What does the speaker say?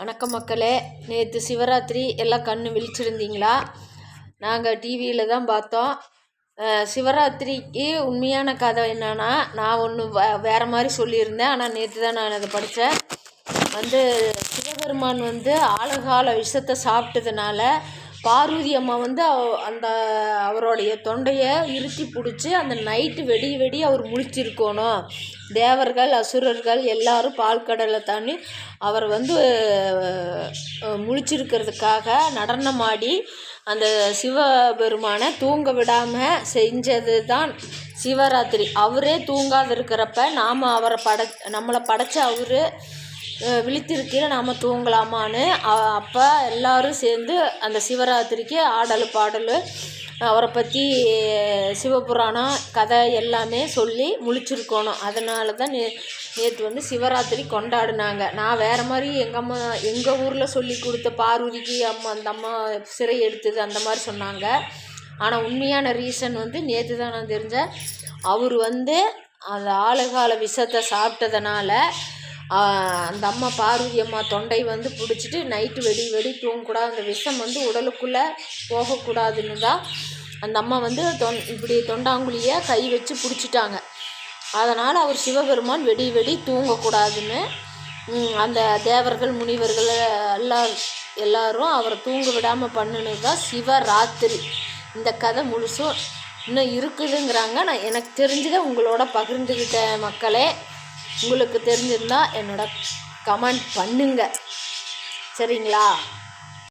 வணக்கம் மக்களே. நேற்று சிவராத்திரி எல்லாம் கண்ணு விழிச்சிருந்தீங்களா? நாங்கள் டிவியில் தான் பார்த்தோம். சிவராத்திரிக்கு உண்மையான கதை என்னன்னா, நான் ஒன்று வேறு மாதிரி சொல்லியிருந்தேன். ஆனால் நேற்று தான் நான் அதை படித்தேன். சிவபெருமான் ஆழகால விஷத்தை சாப்பிட்டதுனால பார்வதி அம்மா அந்த அவருடைய தொண்டையை இறுக்கி பிடிச்சி அந்த நைட்டு வெடி அவர் முழிச்சிருக்கணும். தேவர்கள் அசுரர்கள் எல்லாரும் பால்கடலை தாண்டி அவர் முழிச்சிருக்கிறதுக்காக நடனமாடி அந்த சிவபெருமானை தூங்க விடாமல் செஞ்சது தான் சிவராத்திரி. அவரே தூங்காது இருக்கிறப்ப நாம் அவரை நம்மளை படைச்ச அவர் விழித்திருக்கிற நாம் தூங்கலாமான்னு அப்போ எல்லோரும் சேர்ந்து அந்த சிவராத்திரிக்கு ஆடல் பாடல் அவரை பற்றி சிவபுராணம் கதை எல்லாமே சொல்லி முழிச்சிருக்கணும். அதனால தான் நேற்று சிவராத்திரி கொண்டாடினாங்க. நான் வேறு மாதிரி எங்கள் ஊரில் சொல்லி கொடுத்த பார்வதிக்கு அந்த அம்மா சிறை எடுத்தது அந்த மாதிரி சொன்னாங்க. ஆனால் உண்மையான ரீசன் நேற்று தான் நான் தெரிஞ்சேன். அவர் அந்த ஆழகால விஷத்தை சாப்பிட்டதுனால அந்த அம்மா பார்வதி அம்மா தொண்டை பிடிச்சிட்டு நைட்டு வெடி தூங்கக்கூடாது, அந்த விஷம் உடலுக்குள்ளே போகக்கூடாதுன்னு தான் அந்த அம்மா இப்படி தொண்டாங்குழியை கை வச்சு பிடிச்சிட்டாங்க. அதனால் அவர் சிவபெருமான் வெடி தூங்கக்கூடாதுன்னு அந்த தேவர்கள் முனிவர்கள் எல்லாரும் அவரை தூங்க விடாமல் பண்ணினது தான் சிவராத்திரி. இந்த கதை முழுசும் இன்னும் இருக்குதுங்கிறாங்க. நான் எனக்கு தெரிஞ்சதை உங்களோட பகிர்ந்துக்கிட்ட மக்களே. உங்களுக்கு தெரிஞ்சிருந்தால் என்னோட கமெண்ட் பண்ணுங்க, சரிங்களா?